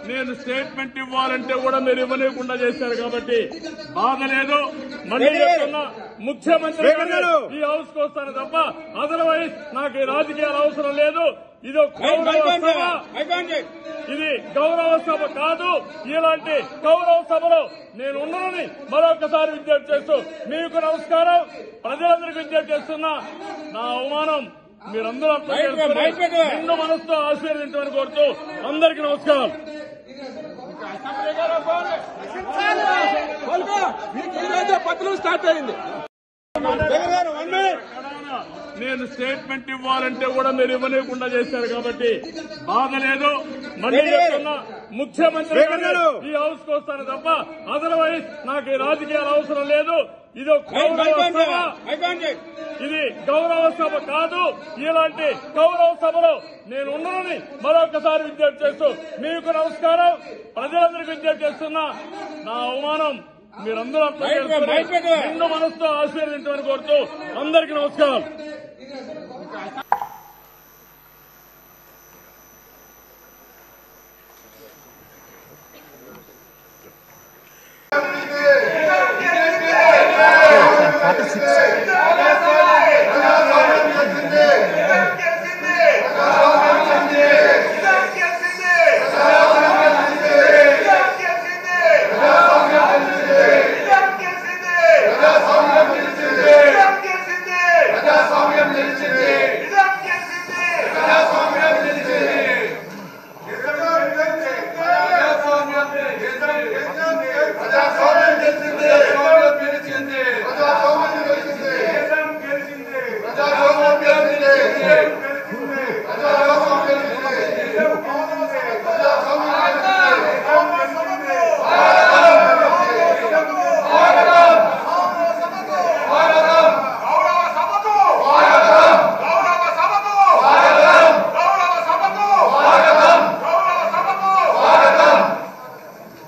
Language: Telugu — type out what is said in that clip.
నేను స్టేట్మెంట్ ఇవ్వాలంటే కూడా మీరు ఇవ్వలేకుండా చేశారు కాబట్టి బాధ లేదు. మళ్ళీ చెప్తున్నా, ముఖ్యమంత్రి ఈ హౌస్ కు వస్తాను తప్ప అదర్వైజ్ నాకు ఈ రాజకీయాలు అవసరం లేదు. ఇది గౌరవ సభ కాదు. ఇలాంటి గౌరవ సభలో నేను ఉన్నానని మరొకసారి విజ్ఞప్తి చేస్తూ మీకు నమస్కారం. ప్రజలందరికీ విజ్ఞప్తి చేస్తున్నా, నా అవమానం మీరందరూ అర్థం చేసుకుని నిండు మనసుతో ఆశీర్వదించమని కోరుతూ అందరికీ నమస్కారం. పత్రం స్టార్ట్ అయింది. నేను స్టేట్మెంట్ ఇవ్వాలంటే కూడా మీరు ఇవ్వలేకుండా చేశారు కాబట్టి బాధ లేదు. మళ్ళీ చెప్తున్నా, ముఖ్యమంత్రి ఈ హౌస్ కు వస్తాను తప్ప అదర్వైజ్ నాకు ఈ రాజకీయాలు అవసరం లేదు. ఇది గౌరవ సభ కాదు. ఇలాంటి గౌరవ సభలో నేను ఉన్నానని మరొకసారి విజ్ఞప్తి చేస్తూ మీకు నమస్కారం. ప్రజలందరికీ విజ్ఞప్తి చేస్తున్నా, నా అవమానం మీరందరూ అర్థం చేసుకుని నిండు మనసుతో ఆశీర్వదించమని కోరుతూ అందరికీ నమస్కారం.